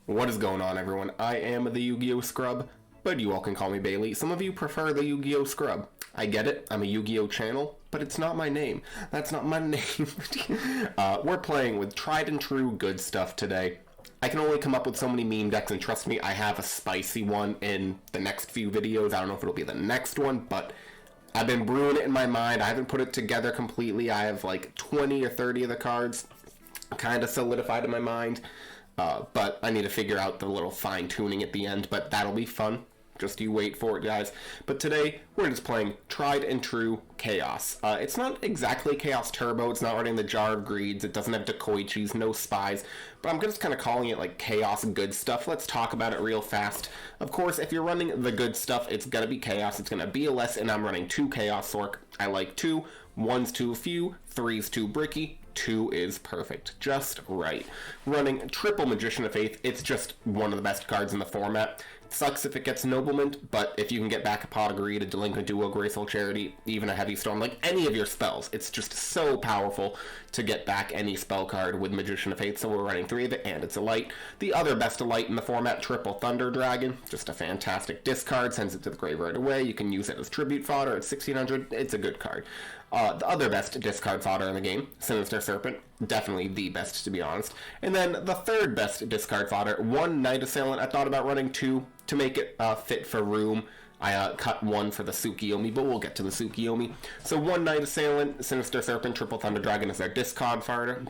What is going on, everyone? I am the Yu-Gi-Oh! Scrub, but you all can call me Bailey. Some of you prefer the Yu-Gi-Oh! Scrub. I get it, I'm a Yu-Gi-Oh! Channel, but it's not my name. That's not my name. We're playing with tried and true good stuff today. I can only come up with so many meme decks, and trust me, I have a spicy one in the next few videos. I don't know if it'll be the next one, but I've been brewing it in my mind. I haven't put it together completely. I have like 20 or 30 of the cards kind of solidified in my mind. But I need to figure out the little fine-tuning at the end, but that'll be fun. Just you wait for it, guys. But today, we're just playing tried and true Chaos. It's not exactly Chaos Turbo. It's not running the Jar of Greeds. It doesn't have Decoichis, no spies. But I'm just kind of calling it like Chaos good stuff. Let's talk about it real fast. Of course, if you're running the good stuff, it's going to be Chaos. It's going to be a less, and I'm running 2 Chaos Sork. I like 2. 1's too few. 3's too bricky. 2 is perfect. Just right. Running triple Magician of Faith, it's just one of the best cards in the format. It sucks if it gets Noblement, but if you can get back a Pot of Greed, a Delinquent Duel, Graceful Charity, even a Heavy Storm, like any of your spells, it's just so powerful to get back any spell card with Magician of Faith, so we're running 3 of it, and it's a light. The other best of light in the format, Triple Thunder Dragon, just a fantastic discard, sends it to the grave right away. You can use it as tribute fodder at 1600, it's a good card. The other best discard fodder in the game, Sinister Serpent, definitely the best to be honest. And then the third best discard fodder, 1 Night Assailant. I thought about running 2 to make it fit for room. I cut 1 for the Tsukiyomi, but we'll get to the Tsukiyomi. So 1 Night Assailant, Sinister Serpent, Triple Thunder Dragon is our discard fodder.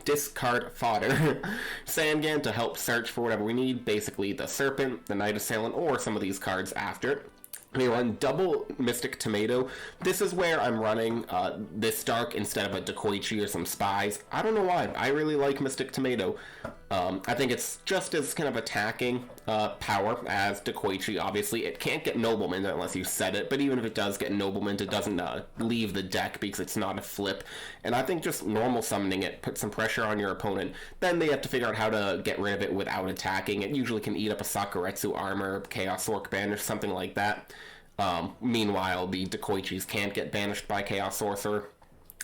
Sangan to help search for whatever we need, basically the Serpent, the Night Assailant, or some of these cards after. We run double Mystic Tomato. This is where I'm running this Dark instead of a Decoichi or some Spies. I don't know why. I really like Mystic Tomato. I think it's just as kind of attacking power as Decoichi, obviously. It can't get Noblement unless you set it, but even if it does get Noblement, it doesn't leave the deck because it's not a flip. And I think just normal summoning it puts some pressure on your opponent. Then they have to figure out how to get rid of it without attacking. It usually can eat up a Sakuretsu Armor, Chaos Sork Banish, something like that. Meanwhile, the Decoichis can't get banished by Chaos Sorcerer.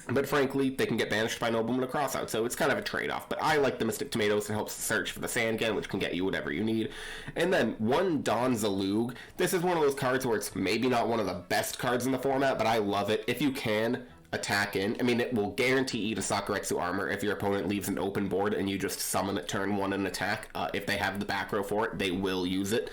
But frankly, they can get banished by Noblement or Crossout, so it's kind of a trade-off. But I like the Mystic Tomatoes. It helps search for the Sangan, which can get you whatever you need. And then 1 Don Zalug. This is one of those cards where it's maybe not one of the best cards in the format, but I love it. If you can attack in, I mean, it will guarantee eat a Sakuretsu Armor if your opponent leaves an open board and you just summon it turn 1 and attack. If they have the back row for it, they will use it.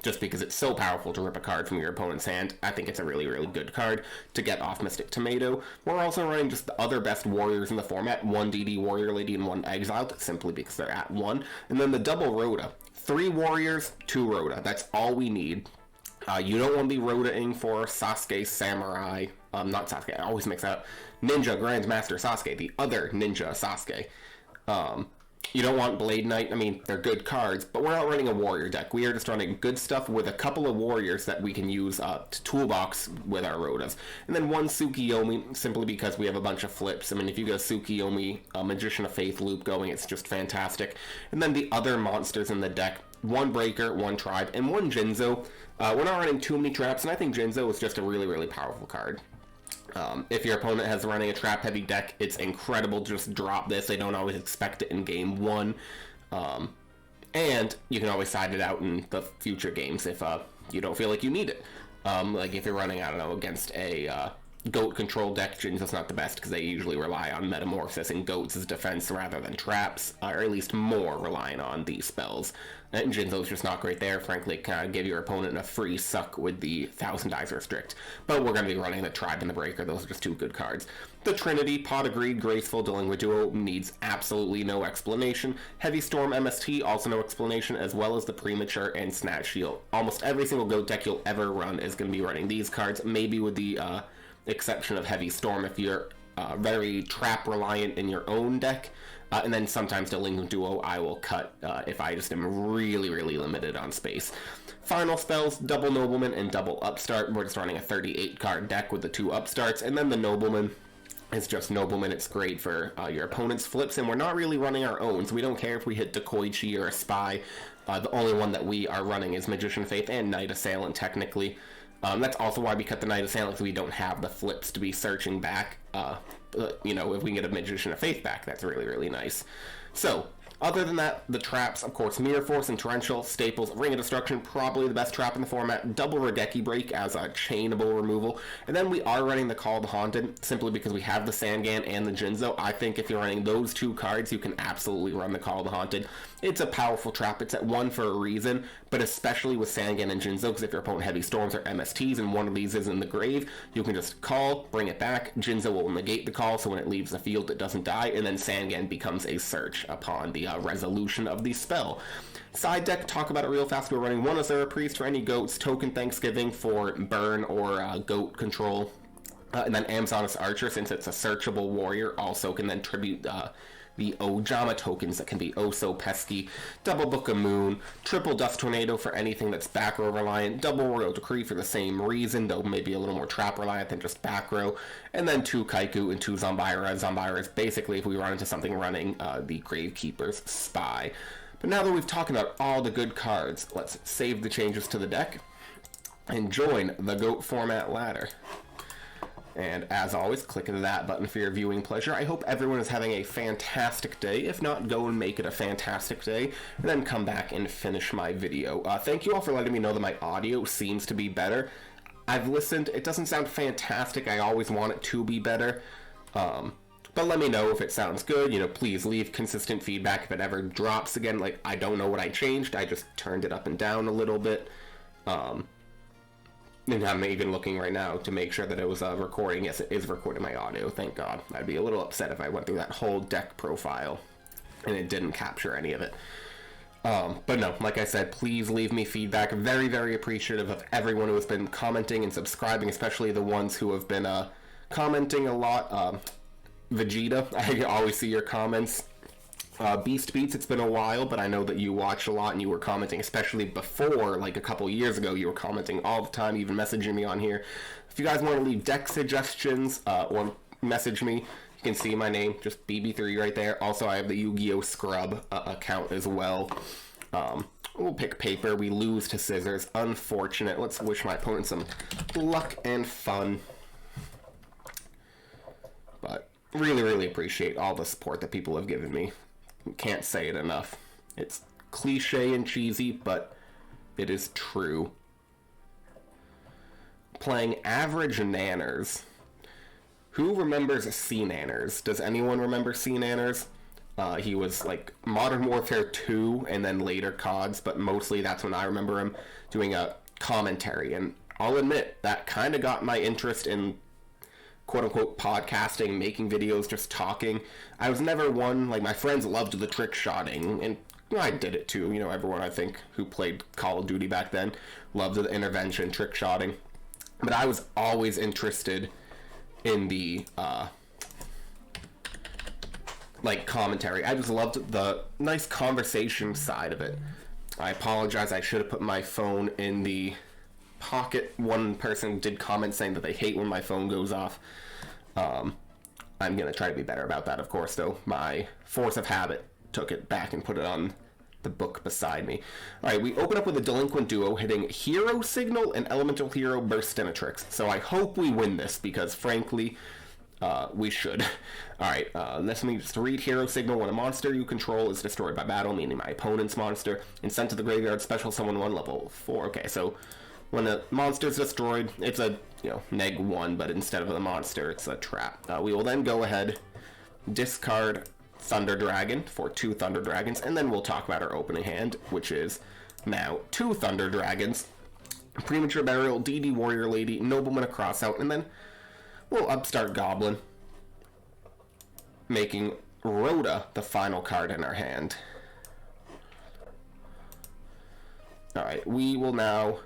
Just because it's so powerful to rip a card from your opponent's hand. I think it's a really, really good card to get off Mystic Tomato. We're also running just the other best warriors in the format, 1 DD Warrior Lady and 1 Exiled, simply because they're at 1. And then the double Rhoda. 3 warriors, 2 Rhoda. That's all we need. You don't want to be Rhoda-ing for Sasuke Samurai. Not Sasuke, I always mix that up. Ninja Grandmaster Sasuke, the other Ninja Sasuke. You don't want Blade Knight. I mean, they're good cards, but we're not running a warrior deck. We are just running good stuff with a couple of warriors that we can use to toolbox with our Rhodas. And then 1 Tsukiyomi, simply because we have a bunch of flips. I mean, if you get a Tsukiyomi, Magician of Faith loop going, it's just fantastic. And then the other monsters in the deck, 1 Breaker, 1 Tribe, and 1 Jinzo. We're not running too many traps, and I think Jinzo is just a really, really powerful card. If your opponent has running a trap-heavy deck, it's incredible to just drop this. They don't always expect it in game 1. And you can always side it out in the future games if you don't feel like you need it. Like if you're running, I don't know, against a goat control deck, Jinzo's not the best because they usually rely on Metamorphosis and goats as defense rather than traps, or at least more relying on these spells. And Jinzo's just not great there. Frankly, kind of give your opponent a free suck with the 1000 Eyes Restrict. But we're going to be running the Tribe and the Breaker. Those are just 2 good cards. The Trinity, Pot of Greed, Graceful, Delinquent Duel needs absolutely no explanation. Heavy Storm MST, also no explanation, as well as the Premature and Snatch Shield. Almost every single goat deck you'll ever run is going to be running these cards, maybe with the exception of Heavy Storm if you're very trap reliant in your own deck. And then sometimes Delinquent Duo I will cut if I just am really, really limited on space. Final spells, double Nobleman and double Upstart. We're just running a 38 card deck with the 2 Upstarts. And then the Nobleman is just Nobleman. It's great for your opponent's flips. And we're not really running our own, so we don't care if we hit Decoichi or a Spy. The only one that we are running is Magician of Faith and Night Assailant, technically. That's also why we cut the Night Assailant, because we don't have the flips to be searching back. You know, if we can get a Magician of Faith back, that's really, really nice. So, Other than that, the traps, of course, Mirror Force and Torrential, staples, Ring of Destruction, probably the best trap in the format, double Raigeki Break as a chainable removal, and then we are running the Call of the Haunted, simply because we have the Sangan and the Jinzo. I think if you're running those two cards, you can absolutely run the Call of the Haunted. It's a powerful trap, it's at 1 for a reason, but especially with Sangan and Jinzo, because if your opponent Heavy Storms or MSTs and one of these is in the grave, you can just call, bring it back, Jinzo will negate the call, so when it leaves the field it doesn't die, and then Sangan becomes a search upon the resolution of the spell. Side deck, talk about it real fast. We're running 1 Azura Priest for any goats, Token Thanksgiving for burn or goat control, and then Amazoness Archer, since it's a searchable warrior, also can then tribute the Ojama tokens that can be oh so pesky, double Book of Moon, triple Dust Tornado for anything that's back row reliant, double Royal Decree for the same reason, though maybe a little more trap reliant than just back row, and then 2 Kaiku and 2 Zombira. Zombira is basically if we run into something running the Gravekeeper's Spy. But now that we've talked about all the good cards, let's save the changes to the deck and join the GOAT format ladder. And as always, click that button for your viewing pleasure. I hope everyone is having a fantastic day. If not, go and make it a fantastic day, and then come back and finish my video. Thank you all for letting me know that my audio seems to be better. I've listened. It doesn't sound fantastic. I always want it to be better. But let me know if it sounds good. You know, please leave consistent feedback if it ever drops again. Like, I don't know what I changed. I just turned it up and down a little bit. And I'm even looking right now to make sure that it was recording. Yes, it is recording my audio, thank God. I'd be a little upset if I went through that whole deck profile and it didn't capture any of it. But no, like I said, please leave me feedback. Very, very appreciative of everyone who has been commenting and subscribing, especially the ones who have been commenting a lot. Vegeta, I always see your comments. Beast Beats, it's been a while, but I know that you watch a lot and you were commenting, especially before, like a couple years ago, you were commenting all the time, even messaging me on here. If you guys want to leave deck suggestions or message me, you can see my name, just BB3 right there. Also, I have the YuGiOh Scrub account as well. We'll pick paper. We lose to scissors. Unfortunate. Let's wish my opponent some luck and fun. But really, really appreciate all the support that people have given me. Can't say it enough. It's cliche and cheesy, but it is true. Playing average Nanners. Who remembers C Nanners? Does anyone remember C Nanners? He was like Modern Warfare 2 and then later CODs, but mostly that's when I remember him doing a commentary. And I'll admit, that kind of got my interest in quote-unquote podcasting, making videos, just talking. I was never one, like, my friends loved the trick shotting, and I did it too. You know, everyone, I think, who played Call of Duty back then loved the intervention, trick shotting. But I was always interested in the, like, commentary. I just loved the nice conversation side of it. I apologize, I should have put my phone in the pocket. One person did comment saying that they hate when my phone goes off. I'm gonna try to be better about that, of course, though. My force of habit took it back and put it on the book beside me. Alright, we open up with a Delinquent Duo hitting Hero Signal and Elemental Hero Burstinatrix. So I hope we win this, because frankly, we should. Alright, let me just read Hero Signal. When a monster you control is destroyed by battle, meaning my opponent's monster, and sent to the graveyard, special summon 1 level 4. Okay, so when a monster is destroyed, it's a, you know, -1, but instead of a monster, it's a trap. We will then go ahead, discard Thunder Dragon for 2 Thunder Dragons, and then we'll talk about our opening hand, which is now 2 Thunder Dragons, Premature Burial, DD Warrior Lady, Nobleman a Crossout, and then we'll upstart Goblin, making Rhoda the final card in our hand. Alright, we will now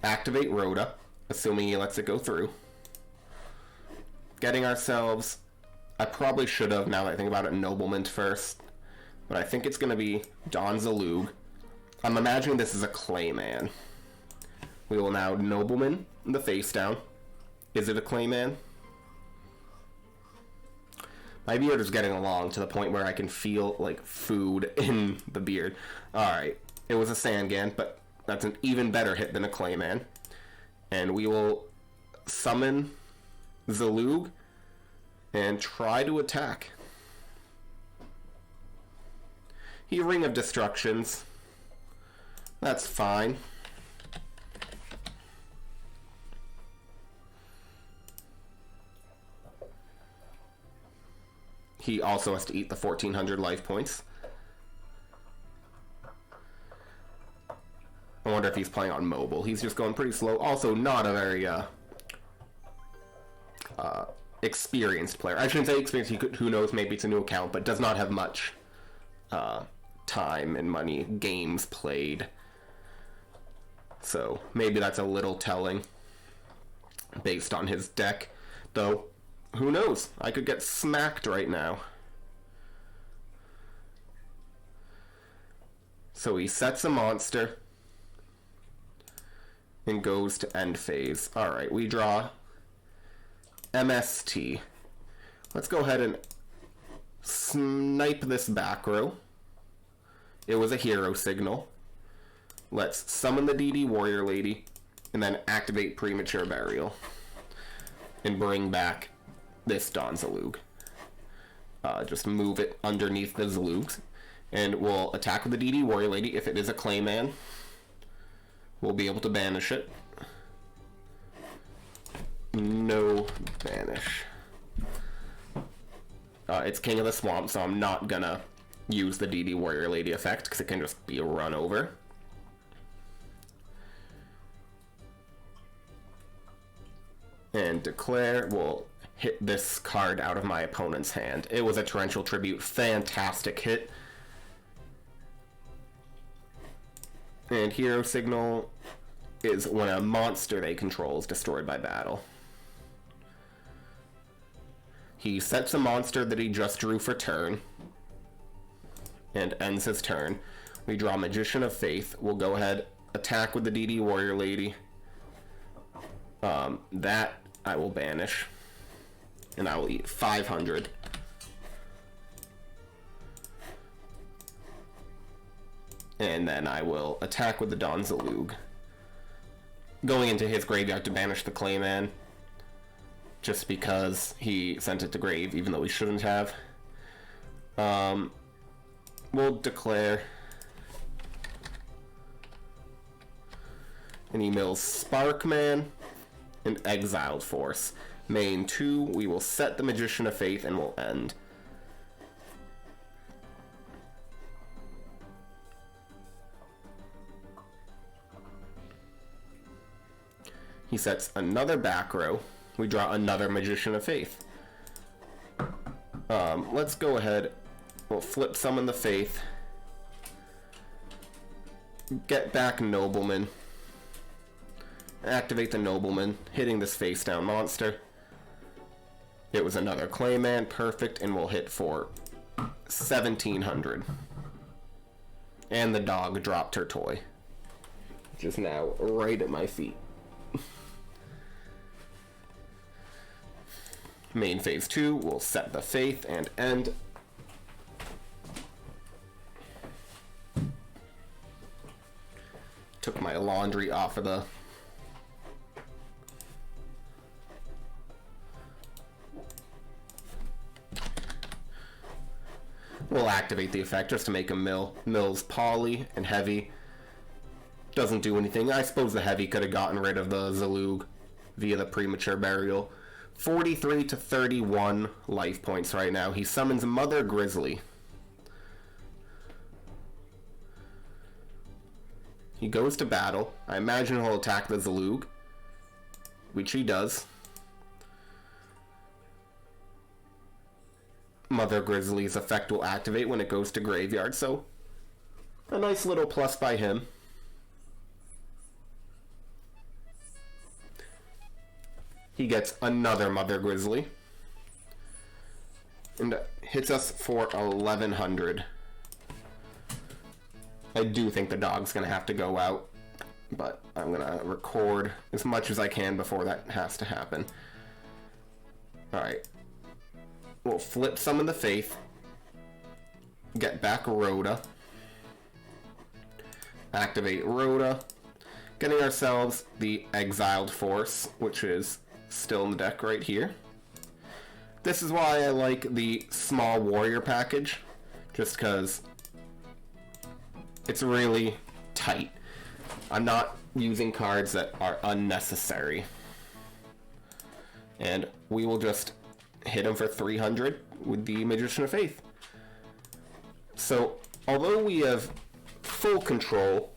activate Rhoda, assuming he lets it go through. Getting ourselves, I probably should have, now that I think about it, Nobleman first, but I think it's going to be Don Zalug. I'm imagining this is a Clayman. We will now Nobleman the face down. Is it a Clayman? My beard is getting along to the point where I can feel like food in the beard. Alright, it was a Sangan, but that's an even better hit than a Clayman. And we will summon Zalug and try to attack. He Ring of Destructions. That's fine. He also has to eat the 1400 life points. I wonder if he's playing on mobile. He's just going pretty slow. Also, not a very experienced player. I shouldn't say experienced. Who knows? Maybe it's a new account, but does not have much time and money, games played. So maybe that's a little telling based on his deck. Though, who knows? I could get smacked right now. So he sets a monster and goes to end phase. Alright, we draw MST. Let's go ahead and snipe this back row. It was a hero signal. Let's summon the DD Warrior Lady and then activate Premature Burial and bring back this Dawn Zalug. Just move it underneath the Zalugs and we'll attack with the DD Warrior Lady. If it is a Clayman, we'll be able to banish it. No banish. It's King of the Swamp, so I'm not gonna use the DD Warrior Lady effect because it can just be a run over. And declare will hit this card out of my opponent's hand. It was a Torrential Tribute. Fantastic hit. And Hero Signal is when a monster they control is destroyed by battle. He sets a monster that he just drew for turn and ends his turn. We draw Magician of Faith. We'll go ahead, attack with the DD Warrior Lady. That I will banish. And I will eat 500. And then I will attack with the Dawn Zalug. Going into his graveyard to banish the Clayman. Just because he sent it to grave, even though he shouldn't have. We'll declare. And he mills Sparkman and Exiled Force. Main 2, we will set the Magician of Faith and we'll end. He sets another back row. We draw another Magician of Faith. Let's go ahead. We'll flip Summon the Faith. Get back Nobleman. Activate the Nobleman, hitting this face down monster. It was another Clayman, perfect, and we'll hit for 1700. And the dog dropped her toy. Just now, right at my feet. Main phase 2, we'll set the Faith and end. Took my laundry off of the... We'll activate the effect just to make him mill. Mills Poly and Heavy. Doesn't do anything. I suppose the Heavy could have gotten rid of the Zalug via the Premature Burial. 43 to 31 life points right now. He summons Mother Grizzly. He goes to battle. I imagine he'll attack the Zalug, which he does. Mother Grizzly's effect will activate when it goes to graveyard, so a nice little plus by him. He gets another Mother Grizzly and hits us for 1100. I do think the dog's gonna have to go out, but I'm gonna record as much as I can before that has to happen. Alright. We'll flip Summon the Faith. Get back Rhoda. Activate Rhoda. Getting ourselves the Exiled Force, which is still in the deck right here. This is why I like the small warrior package, just because It's really tight. I'm not using cards that are unnecessary. And we will just hit him for 300 with the Magician of Faith. So, although we have full control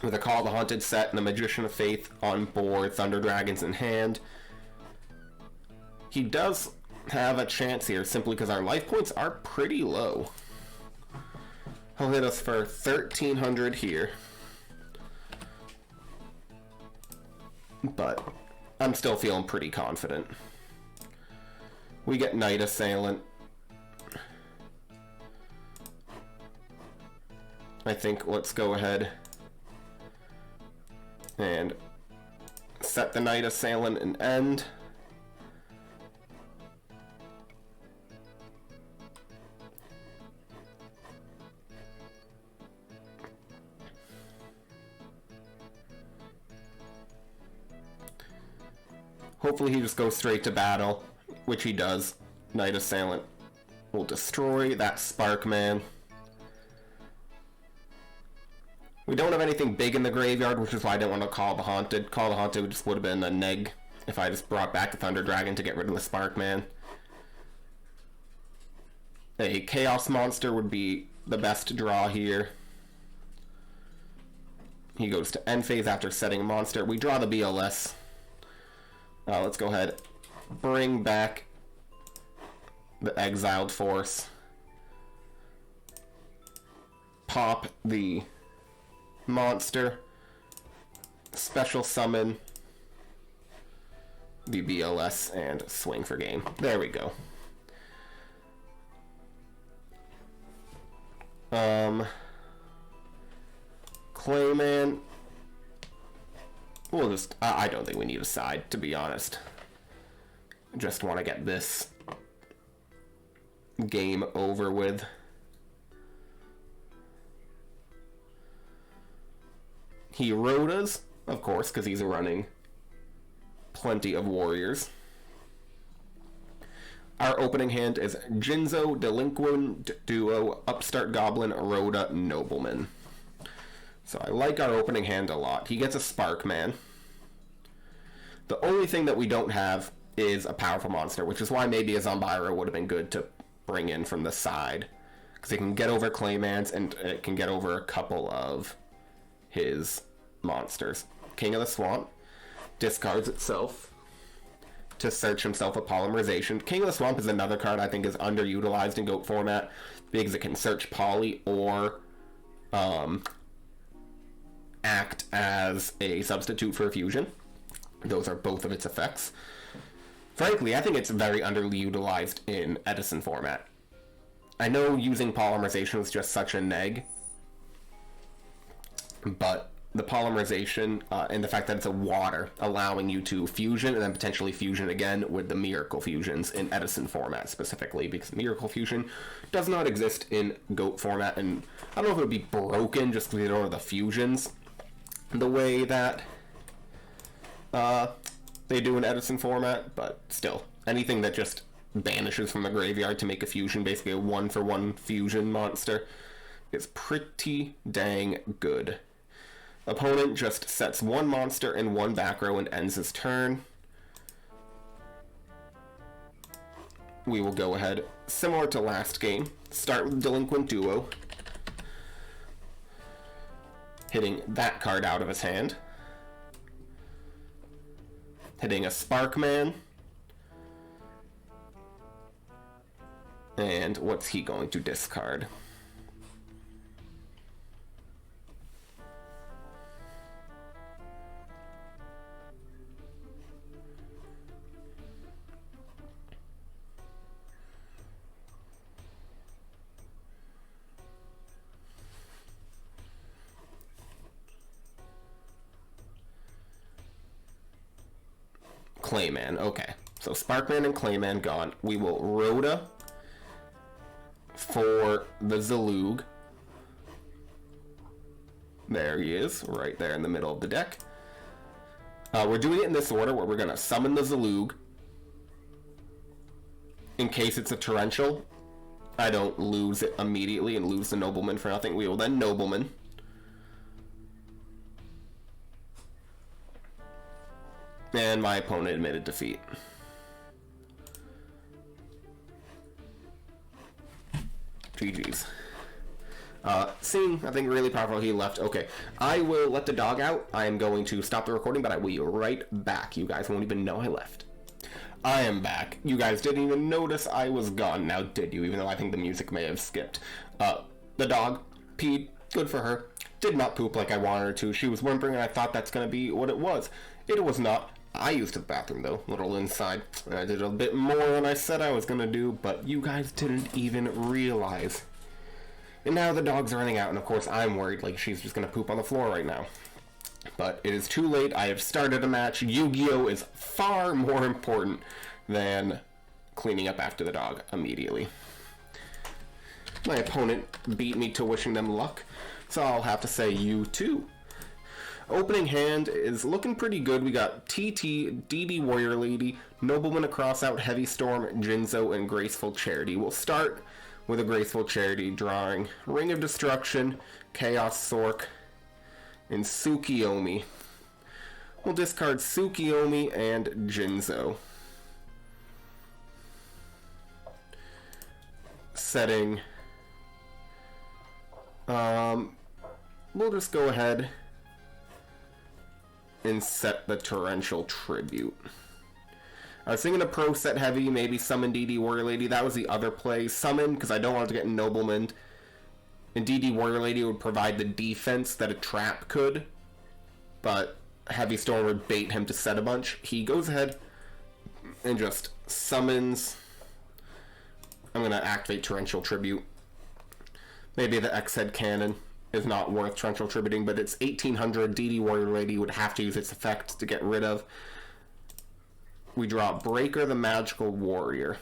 with a Call of the Haunted set and the Magician of Faith on board, Thunder Dragons in hand, he does have a chance here simply because our life points are pretty low. He'll hit us for 1,300 here. But I'm still feeling pretty confident. We get Knight Assailant. I think let's go ahead and set the Knight Assailant and end. Hopefully he just goes straight to battle, which he does. Knight Assailant will destroy that Sparkman. We don't have anything big in the graveyard, which is why I didn't want to Call the Haunted. Call the Haunted just would have been a neg if I just brought back the Thunder Dragon to get rid of the Sparkman. A Chaos Monster would be the best draw here. He goes to end phase after setting a monster. We draw the BLS. Let's go ahead, bring back the Exiled Force, pop the monster, special summon the BLS, and swing for game. There we go. Clayman. We'll just, I don't think we need a side, to be honest. Just want to get this game over with. He rode us, of course, because he's running plenty of warriors. Our opening hand is Jinzo, Delinquent Duo, Upstart Goblin, Rhoda, Nobleman. So I like our opening hand a lot. He gets a Sparkman. The only thing that we don't have is a powerful monster, which is why maybe a Zombira would have been good to bring in from the side. Because it can get over Claymans and it can get over a couple of his monsters. King of the Swamp discards itself to search himself a Polymerization. King of the Swamp is another card I think is underutilized in GOAT format because it can search Poly or act as a substitute for a fusion. Those are both of its effects. Frankly, I think it's very underutilized in Edison format. I know using Polymerization is just such a neg, but the Polymerization and the fact that it's a water, allowing you to fusion and then potentially fusion again with the Miracle Fusions in Edison format specifically, because Miracle Fusion does not exist in GOAT format, and I don't know if it would be broken just because they don't have the fusions the way that they do in Edison format, but still, anything that just banishes from the graveyard to make a fusion, basically a one-for-one fusion monster, is pretty dang good. Opponent just sets one monster in one back row and ends his turn. We will go ahead, similar to last game, start with Delinquent Duo, hitting that card out of his hand, hitting a Sparkman, and what's he going to discard? Clayman, okay. So Sparkman and Clayman gone. We will Rhoda for the Zalug. There he is, right there in the middle of the deck. We're doing it in this order where we're going to summon the Zalug. In case it's a Torrential, I don't lose it immediately and lose the Nobleman for nothing. We will then Nobleman And my opponent admitted defeat. GG's. Seeing, I think, really powerful, he left. Okay, I will let the dog out. I am going to stop the recording, but I will be right back. You guys won't even know I left. I am back. You guys didn't even notice I was gone, now did you? Even though I think the music may have skipped. The dog peed. Good for her. Did not poop like I wanted her to. She was whimpering, and I thought that's going to be what it was. It was not. I used the bathroom, though, a little inside. I did a bit more than I said I was going to do, but you guys didn't even realize. And now the dog's running out, and of course I'm worried, like she's just going to poop on the floor right now. But it is too late. I have started a match. YuGiOh is far more important than cleaning up after the dog immediately. My opponent beat me to wishing them luck, so I'll have to say you too. Opening hand is looking pretty good. We got TT, DD Warrior Lady, Nobleman Across Out, Heavy Storm, Jinzo, and Graceful Charity. We'll start with a Graceful Charity drawing Ring of Destruction, Chaos Sork, and Tsukiyomi. We'll discard Tsukiyomi and Jinzo. Setting. We'll just go ahead and set the Torrential Tribute. I was thinking of Pro Set Heavy, maybe summon DD Warrior Lady. That was the other play. Summon, because I don't want to get Nobleman. And DD Warrior Lady would provide the defense that a trap could. But Heavy Storm would bait him to set a bunch. He goes ahead and just summons. I'm going to activate Torrential Tribute. Maybe the X-Head Cannon is not worth Torrential Tributing, but it's 1800. DD Warrior Lady would have to use its effect to get rid of. We draw Breaker the Magical Warrior.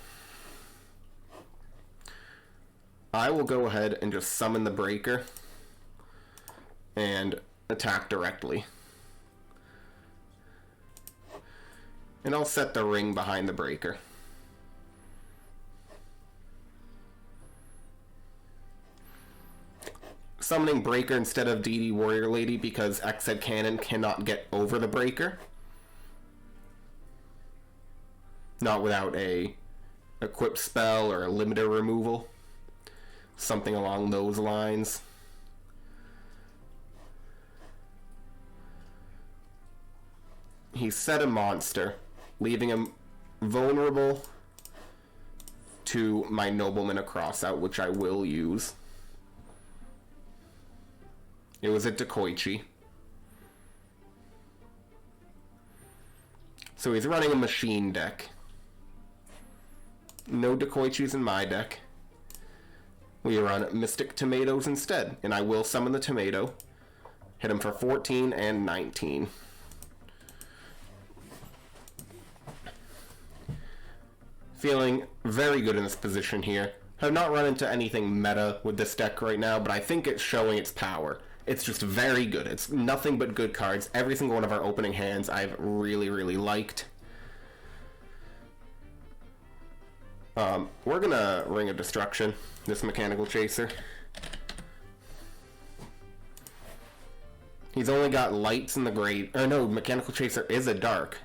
I will go ahead and just summon the Breaker and attack directly. And I'll set the ring behind the Breaker. Summoning Breaker instead of DD Warrior Lady because X-Head Cannon cannot get over the Breaker. Not without a equip spell or a limiter removal. Something along those lines. He set a monster, leaving him vulnerable to my Nobleman Across Out, which I will use. It was a Dekoichi. So he's running a machine deck. No Dekoichis in my deck. We run Mystic Tomatoes instead, and I will summon the Tomato. Hit him for 14 and 19. Feeling very good in this position here. Have not run into anything meta with this deck right now, but I think it's showing its power. It's just very good. It's nothing but good cards. Every single one of our opening hands I've really, really liked. We're gonna Ring of Destruction this Mechanical Chaser. He's only got lights in the gray. Oh no, Mechanical Chaser is a dark.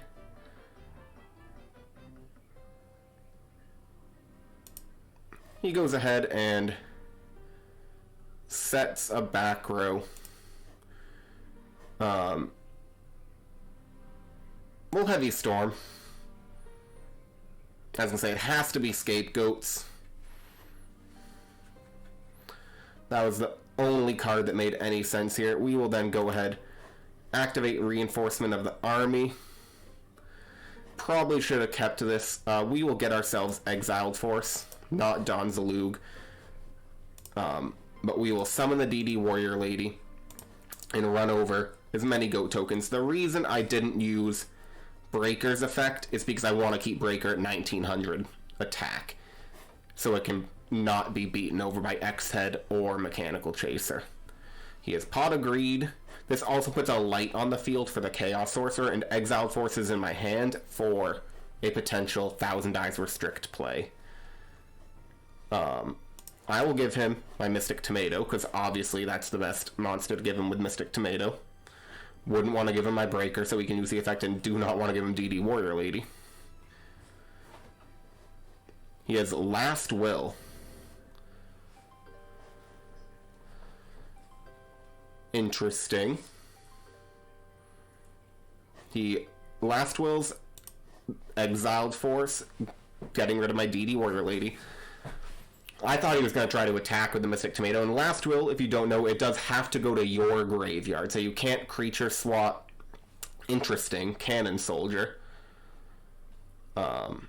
He goes ahead and sets a back row. We'll Heavy Storm. I was gonna say, it has to be Scapegoats. That was the only card that made any sense here. We will then go ahead, activate Reinforcement of the Army. Probably should have kept this. We will get ourselves Exiled Force, not Don Zalug. But we will summon the DD Warrior Lady and run over as many goat tokens. The reason I didn't use Breaker's effect is because I want to keep Breaker at 1900 attack, so it can not be beaten over by X-Head or Mechanical Chaser. He has Pot of Greed. This also puts a light on the field for the Chaos Sorcerer, and Exiled Forces in my hand for a potential 1000 Eyes Restrict play. I will give him my Mystic Tomato, because obviously that's the best monster to give him with Mystic Tomato. Wouldn't want to give him my breaker so he can use the effect, and do not want to give him DD Warrior Lady. He has Last Will. Interesting. He Last Will's Exiled Force, getting rid of my DD Warrior Lady. I thought he was going to try to attack with the Mystic Tomato, and Last Will, if you don't know, it does have to go to your graveyard, so you can't creature swap. Interesting. Cannon Soldier. I'm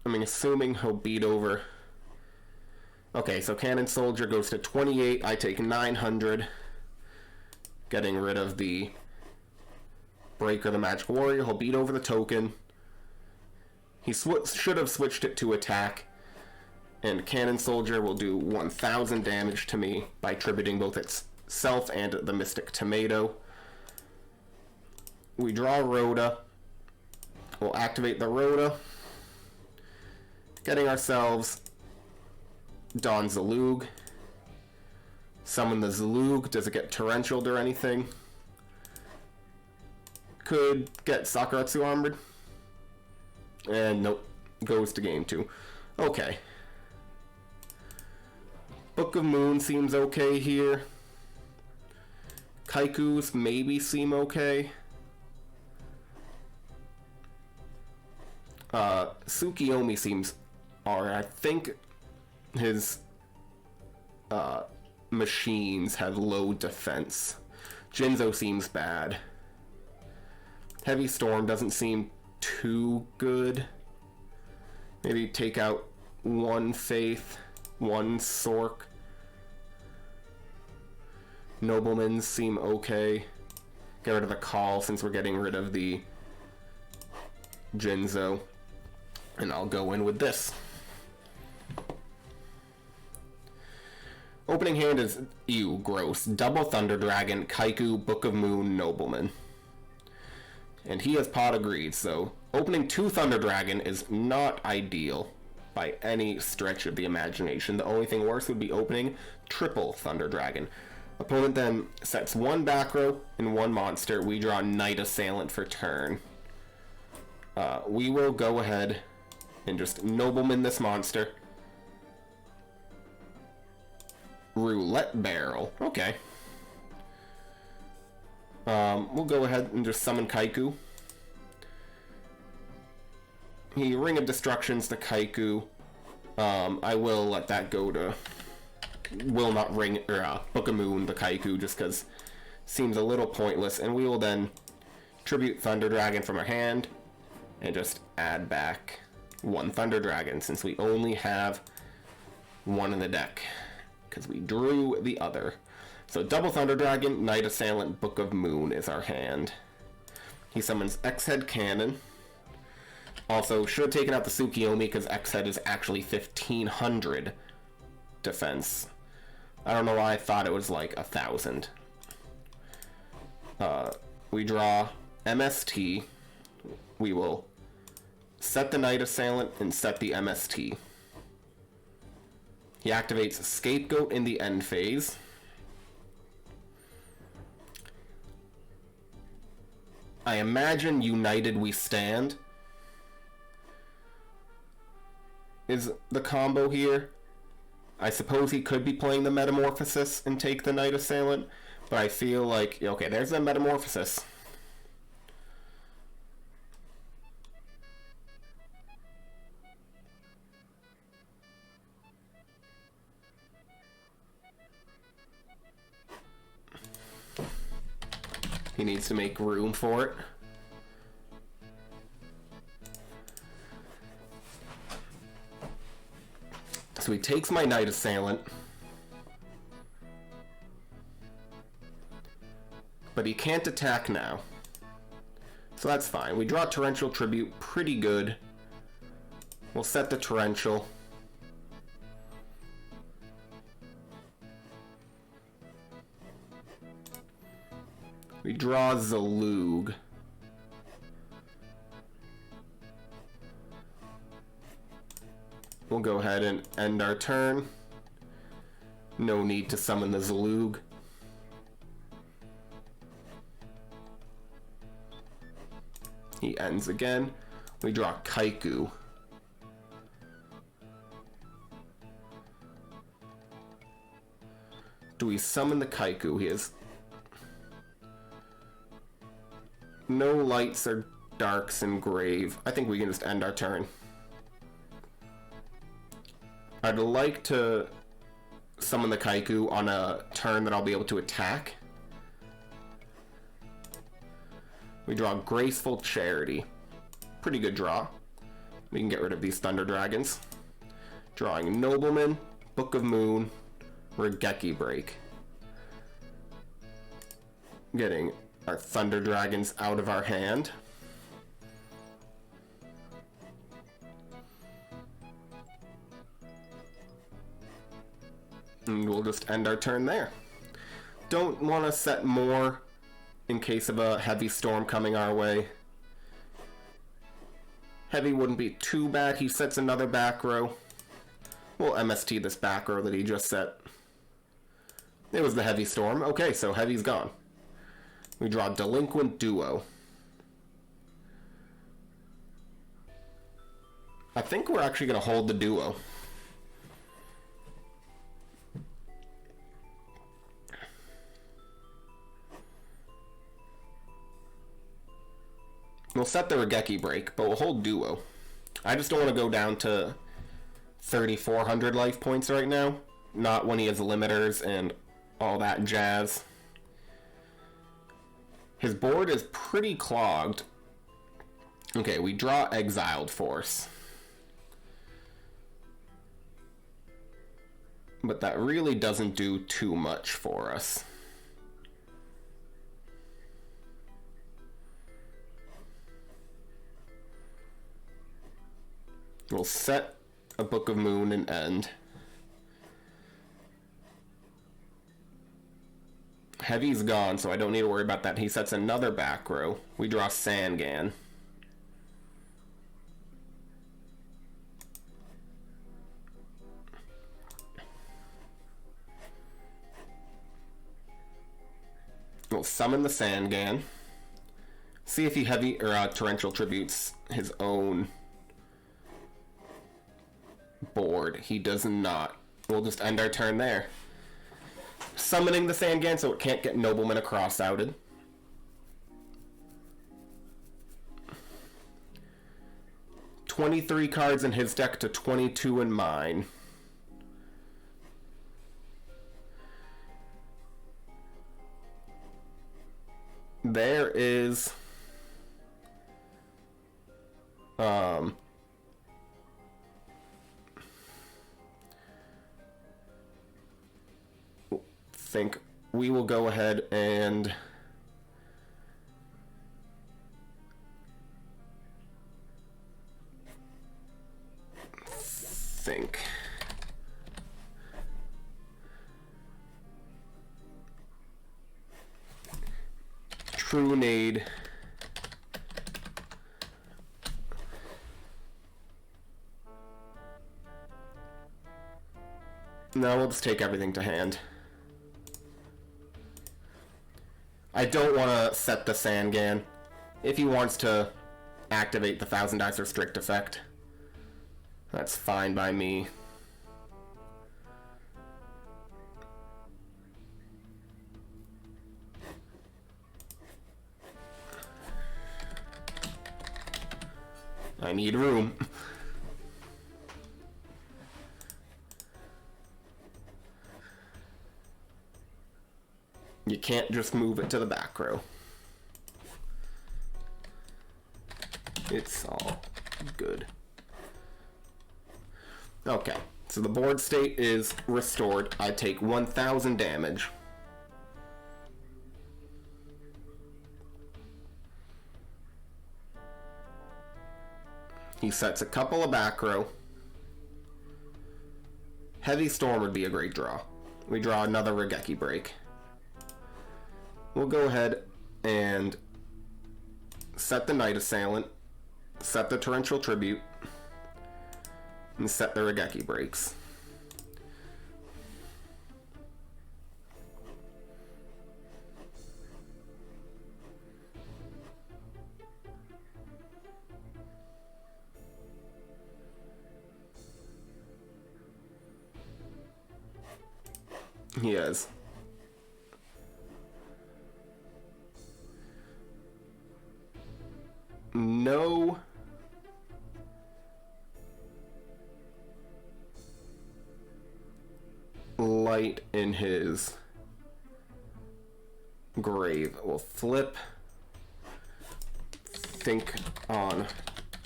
assuming he'll beat over... Okay, so Cannon Soldier goes to 28, I take 900, getting rid of the Breaker, the Magic Warrior. He'll beat over the token. He should have switched it to attack, and Cannon Soldier will do 1,000 damage to me by tributing both itself and the Mystic Tomato. We draw Rhoda. We'll activate the Rhoda, getting ourselves Don Zalug. Summon the Zalug. Does it get torrentialed or anything? Could get Sakuratsu Armored. And nope, goes to game 2. Okay. Book of Moon seems okay here. Kaikus maybe seem okay. Tsukiyomi seems alright. I think his machines have low defense. Jinzo seems bad. Heavy Storm doesn't seem too good. Maybe take out one Faith, one Sork. Noblemans seem okay. Get rid of the Call since we're getting rid of the Jinzo. And I'll go in with this. Opening hand is, ew, gross. Double Thunder Dragon, Kaiku, Book of Moon, Nobleman. And he has Pot of Greed, so opening 2 Thunder Dragon is not ideal by any stretch of the imagination. The only thing worse would be opening triple Thunder Dragon. Opponent then sets 1 back row and 1 monster. We draw Night Assailant for turn. We will go ahead and just Nobleman this monster. Roulette Barrel. Okay. We'll go ahead and just summon Kaiku. He Ring of Destructions to Kaiku. I will let that go to... Will not ring... or Book of Moon the Kaiku, just because seems a little pointless. And we will then tribute Thunder Dragon from our hand and just add back 1 Thunder Dragon, since we only have 1 in the deck, because we drew the other. So double Thunder Dragon, Night Assailant, Book of Moon is our hand. He summons X-Head Cannon. Also, should have taken out the Tsukiyomi because X-Head is actually 1,500 defense. I don't know why I thought it was like 1,000. We draw MST. We will set the Night Assailant and set the MST. He activates Scapegoat in the end phase. I imagine United We Stand is the combo here. I suppose he could be playing the Metamorphosis and take the Night Assailant, but I feel like, okay, there's the Metamorphosis. He needs to make room for it. So he takes my Night Assailant. But he can't attack now. So that's fine. We draw Torrential Tribute, pretty good. We'll set the Torrential. We draw Zalug. We'll go ahead and end our turn. No need to summon the Zalug. He ends again. We draw Kaiku. Do we summon the Kaiku? He has no lights or darks in grave. I think we can just end our turn. I'd like to summon the Kaiku on a turn that I'll be able to attack. We draw Graceful Charity. Pretty good draw. We can get rid of these Thunder Dragons. Drawing Nobleman, Book of Moon, Regeki Break. Getting our Thunder Dragons out of our hand. And we'll just end our turn there. Don't want to set more in case of a heavy storm coming our way. Heavy wouldn't be too bad. He sets another back row. We'll MST this back row that he just set. It was the heavy storm. Okay, so heavy's gone. We draw Delinquent Duo. I think we're actually going to hold the Duo. We'll set the Regeki Break, but we'll hold Duo. I just don't want to go down to 3,400 life points right now. Not when he has limiters and all that jazz. His board is pretty clogged. Okay, we draw Exiled Force. But that really doesn't do too much for us. We'll set a Book of Moon and end. Heavy's gone, so I don't need to worry about that. He sets another back row. We draw Sangan. We'll summon the Sangan. See if he heavy or torrential tributes his own board. He does not. We'll just end our turn there. Summoning the Sangan so it can't get Nobleman across outed. $23 cards in his deck to 22 in mine. There is think we will go ahead and think. True Nade. No, we'll just take everything to hand. I don't want to set the Sangan. If he wants to activate the Thousand Dice Restrict effect, that's fine by me. I need room. You can't just move it to the back row. It's all good. Okay, so the board state is restored. I take 1,000 damage. He sets a couple of back row. Heavy Storm would be a great draw. We draw another Regeki Break. We'll go ahead and set the Night Assailant, set the Torrential Tribute, and set the Regeki Breaks. He is. No light in his grave. We'll flip. Think on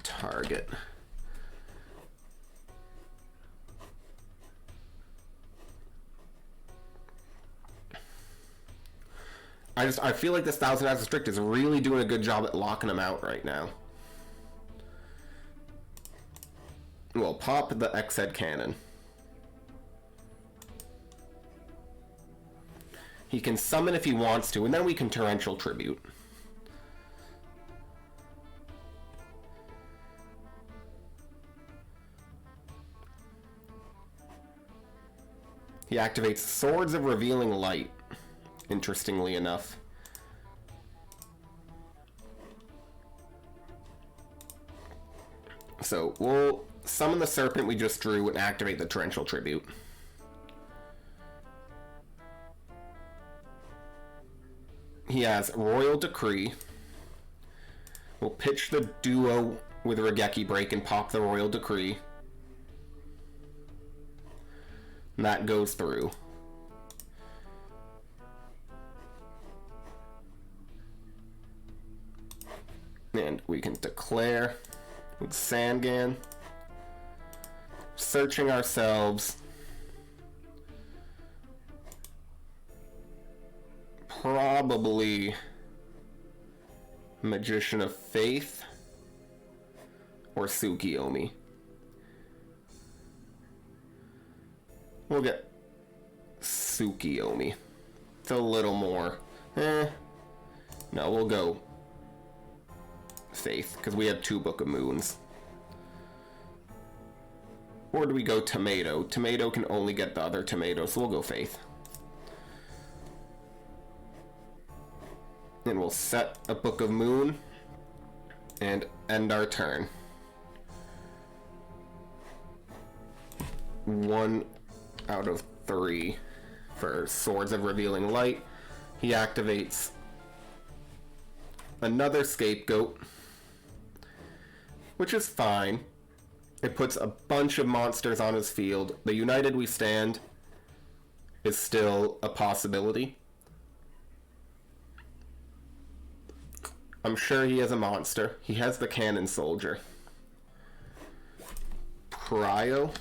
target. I feel like this Thousand Eyes Strict is really doing a good job at locking him out right now. We'll pop the X-Head Cannon. He can summon if he wants to, and then we can Torrential Tribute. He activates Swords of Revealing Light, interestingly enough. So we'll summon the Serpent we just drew and activate the Torrential Tribute. He has Royal Decree. We'll pitch the Duo with Regeki Break and pop the Royal Decree. And that goes through. And we can declare with Sangan. Searching ourselves. Probably Magician of Faith or Tsukiyomi. We'll get Tsukiyomi. It's a little more. No, we'll go Faith, because we have 2 Book of Moons. Or do we go Tomato? Tomato can only get the other tomato, so we'll go Faith. And we'll set a Book of Moon and end our turn. 1 out of 3 for Swords of Revealing Light. He activates another Scapegoat, which is fine. It puts a bunch of monsters on his field. The United We Stand is still a possibility. I'm sure he has a monster. He has the Cannon Soldier. Cryo.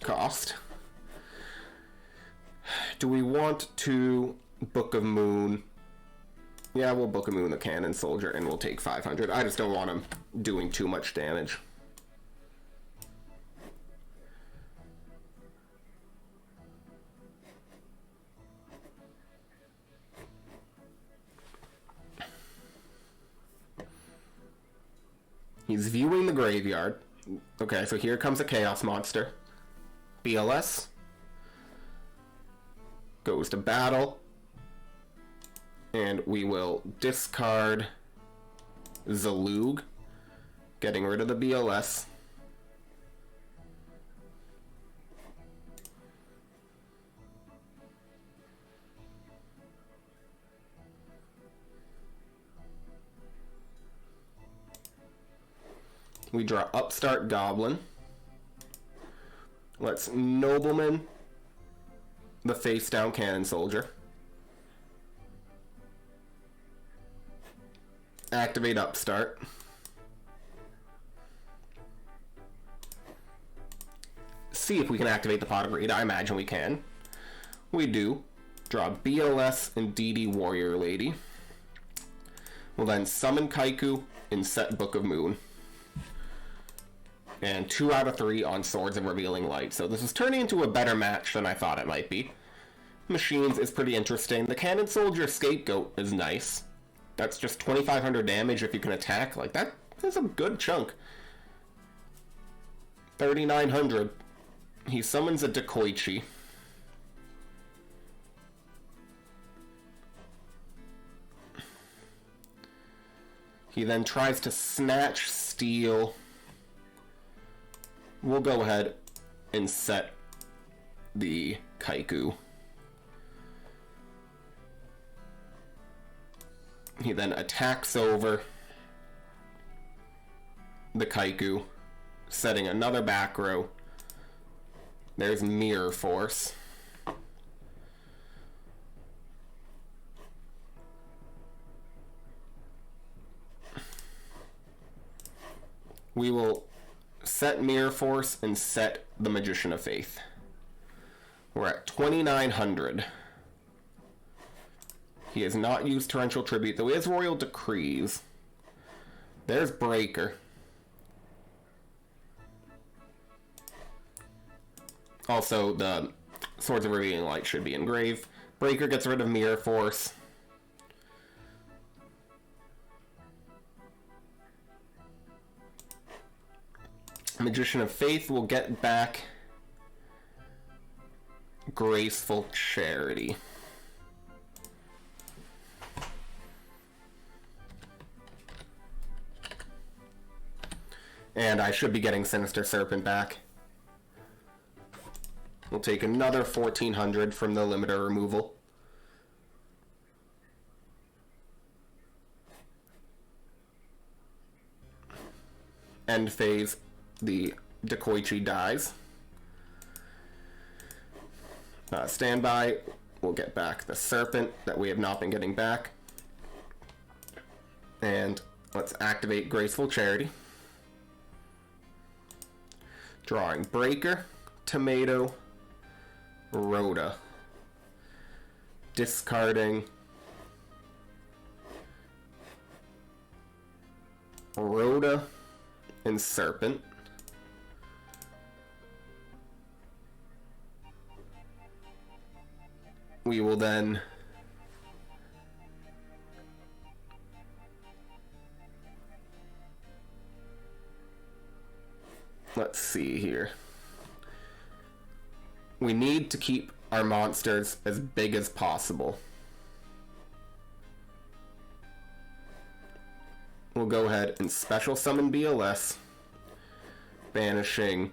Cost. Do we want to Book of Moon? Yeah, we'll Book of Moon the Cannon Soldier and we'll take 500. I just don't want him doing too much damage. He's viewing the graveyard. Okay, so here comes a Chaos Monster. BLS. Goes to battle. And we will discard Zalug, getting rid of the BLS. We draw Upstart Goblin. Let's Nobleman the face down Cannon Soldier. Activate Upstart. See if we can activate the Pot of Greed. I imagine we can. We do. Draw BLS and DD Warrior Lady. We'll then summon Kaiku and set Book of Moon. And 2 out of 3 on Swords of Revealing Light. So this is turning into a better match than I thought it might be. Machines is pretty interesting. The Cannon Soldier Scapegoat is nice. That's just 2,500 damage if you can attack. Like, that's a good chunk. 3,900. He summons a Dekoichi. He then tries to snatch steal. We'll go ahead and set the Kaiku. He then attacks over the Kaiku, setting another back row. There's Mirror Force. We will set Mirror Force and set the Magician of Faith. We're at 2,900. He has not used Torrential Tribute, though he has Royal Decrees. There's Breaker. Also, the Swords of Revealing Light should be engraved. Breaker gets rid of Mirror Force. Magician of Faith will get back Graceful Charity. And I should be getting Sinister Serpent back. We'll take another 1,400 from the limiter removal. End phase, the Dekoichi dies. Standby, we'll get back the Serpent that we have not been getting back. And let's activate Graceful Charity. Drawing Breaker, Tomato, Rhoda. Discarding Rhoda and Serpent. We will then let's see here. We need to keep our monsters as big as possible. We'll go ahead and special summon BLS, banishing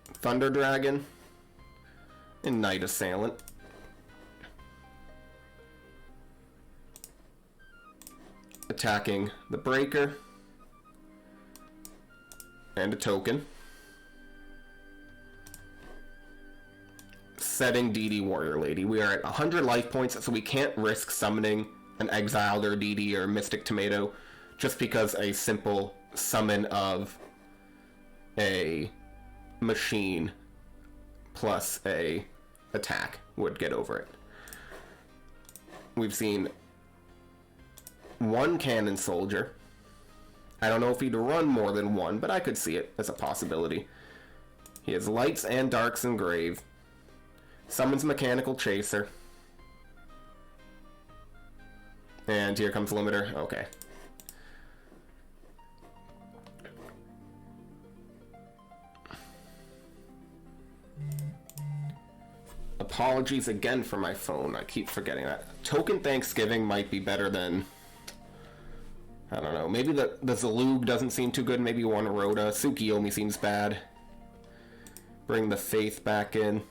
Thunder Dragon and Night Assailant. Attacking the Breaker and a token. Setting DD Warrior Lady. We are at 100 life points, so we can't risk summoning an Exiled or DD or Mystic Tomato just because a simple summon of a machine plus a attack would get over it. We've seen one Cannon Soldier. I don't know if he'd run more than one, but I could see it as a possibility. He has Lights and Darks engraved. Summons Mechanical Chaser. And here comes Limiter. Okay. Apologies again for my phone. I keep forgetting that. Token Thanksgiving might be better than... I don't know. Maybe the Zalug doesn't seem too good. Maybe one Rhoda. Tsukiyomi seems bad. Bring the Faith back in.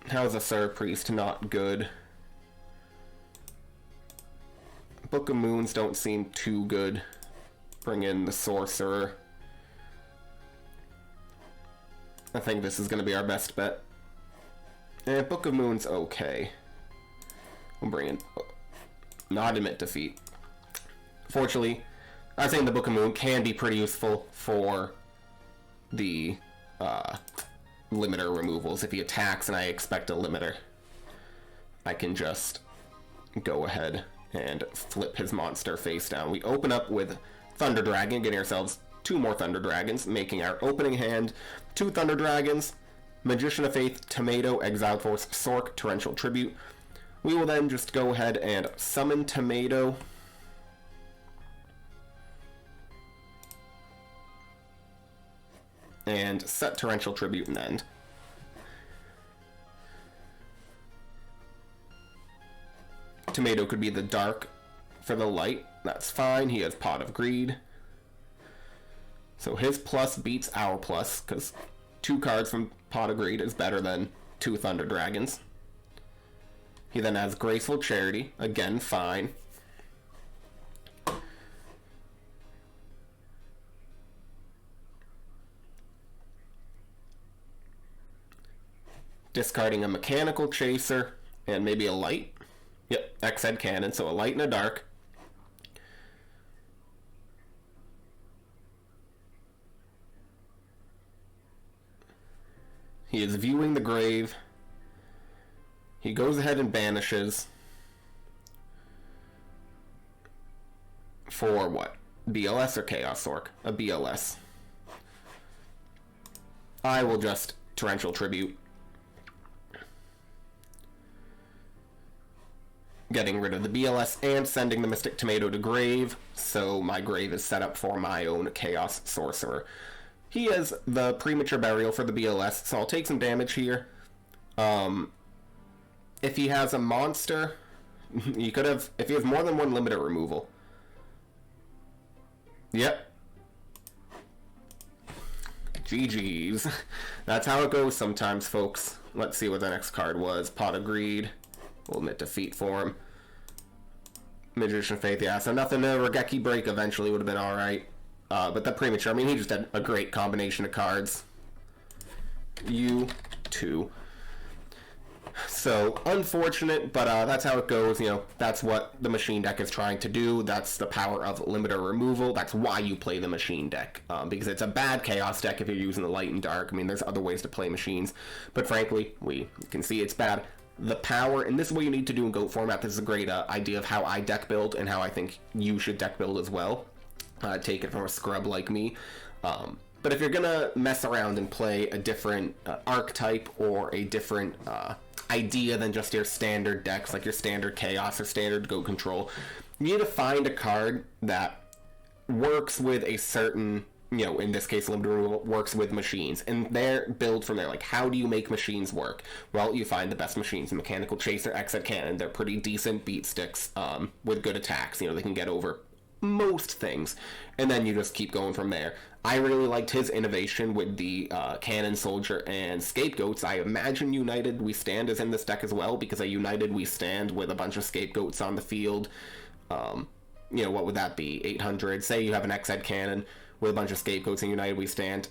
How's a Sir Priest? Not good. Book of Moons don't seem too good. Bring in the Sorcerer. I think this is going to be our best bet. Book of Moon's okay. We'll bring in... Not admit defeat. Fortunately, I think the Book of Moon can be pretty useful for the limiter removals. If he attacks and I expect a limiter, I can just go ahead and flip his monster face down. We open up with Thunder Dragon, getting ourselves 2 more Thunder Dragons, making our opening hand 2 Thunder Dragons, Magician of Faith, Tomato, Exiled Force, Sork, Torrential Tribute. We will then just go ahead and summon Tomato. And set Torrential Tribute and end. Tomato could be the dark for the light. That's fine. He has Pot of Greed. So his plus beats our plus, because 2 cards from Pot of Greed is better than 2 Thunder Dragons. He then has Graceful Charity. Again, fine. Discarding a Mechanical Chaser and maybe a light. Yep, X-Head Cannon, so a light and a dark. He is viewing the grave. He goes ahead and banishes. For what? BLS or Chaos Orc? A BLS. I will just Torrential Tribute. Getting rid of the BLS and sending the Mystic Tomato to grave, so my grave is set up for my own Chaos Sorcerer. He has the Premature Burial for the BLS, so I'll take some damage here. If he has a monster, you could have, if he has more than 1 limited removal. Yep. GG's. That's how it goes sometimes, folks. Let's see what the next card was. Pot of Greed. We'll admit defeat for him. Magician of Faith, yeah. So nothing to Regeki Break eventually would have been alright. But the Premature, I mean, he just had a great combination of cards. You2. So, unfortunate, but that's how it goes. You know, that's what the machine deck is trying to do. That's the power of limiter removal. That's why you play the machine deck. Because it's a bad chaos deck if you're using the light and dark. I mean, there's other ways to play machines. But frankly, we can see it's bad. The power, and this is what you need to do in GOAT format. This is a great idea of how I deck build and how I think you should deck build as well. Take it from a scrub like me. But if you're gonna mess around and play a different archetype or a different idea than just your standard decks, like your standard Chaos or standard GOAT control, you need to find a card that works with a certain, you know, in this case, limited removal works with machines, and they're build from there. Like, how do you make machines work? Well, you find the best machines. Mechanical Chaser, X-Head Cannon, they're pretty decent beat sticks with good attacks. You know, they can get over most things, and then you just keep going from there. I really liked his innovation with the Cannon Soldier and Scapegoats. I imagine United We Stand is in this deck as well, because a United We Stand with a bunch of Scapegoats on the field, you know, what would that be? 800. Say you have an X-Head Cannon with a bunch of Scapegoats and United We Stand.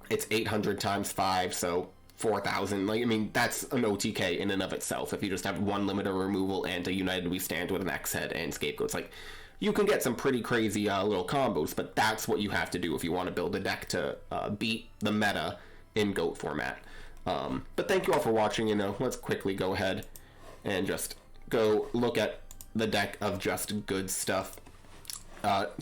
It's 800 times 5, so 4,000. Like, I mean, that's an OTK in and of itself. If you just have 1 limiter removal and a United We Stand with an X-Head and Scapegoats, like, you can get some pretty crazy little combos, but that's what you have to do if you want to build a deck to beat the meta in GOAT format. But thank you all for watching. You know, let's quickly go ahead and just go look at the deck of just good stuff.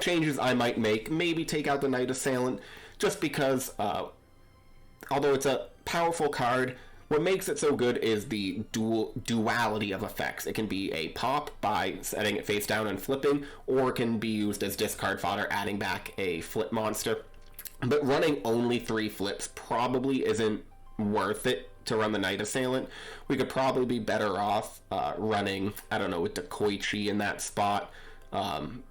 Changes I might make, maybe take out the Knight Assailant, just because, although it's a powerful card, what makes it so good is the duality of effects. It can be a pop by setting it face down and flipping, or it can be used as discard fodder, adding back a flip monster. But running only 3 flips probably isn't worth it to run the Knight Assailant. We could probably be better off running, I don't know, with Dekoichi in that spot.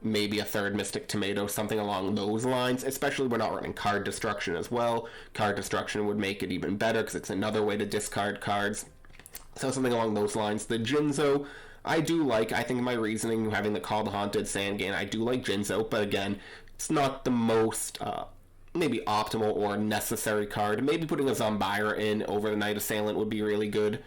Maybe a 3rd Mystic Tomato, something along those lines, especially we're not running Card Destruction as well. Card Destruction would make it even better because it's another way to discard cards. So something along those lines. The Jinzo, I do like. I think my reasoning, having the Call the Haunted Sandgain, I do like Jinzo, but again, it's not the most maybe optimal or necessary card. Maybe putting a Zombira in over the Knight Assailant would be really good.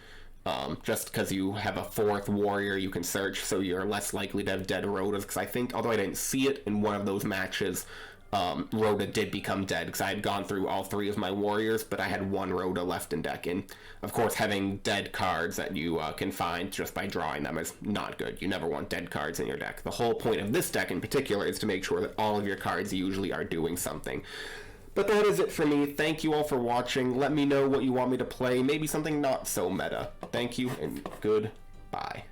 Just because you have a 4th warrior you can search, so you're less likely to have dead Rhodas, because I think, although I didn't see it in one of those matches, Rhoda did become dead, because I had gone through all 3 of my warriors, but I had 1 Rhoda left in deck, and of course having dead cards that you can find just by drawing them is not good. You never want dead cards in your deck. The whole point of this deck in particular is to make sure that all of your cards usually are doing something. But that is it for me. Thank you all for watching. Let me know what you want me to play. Maybe something not so meta. Thank you, and goodbye.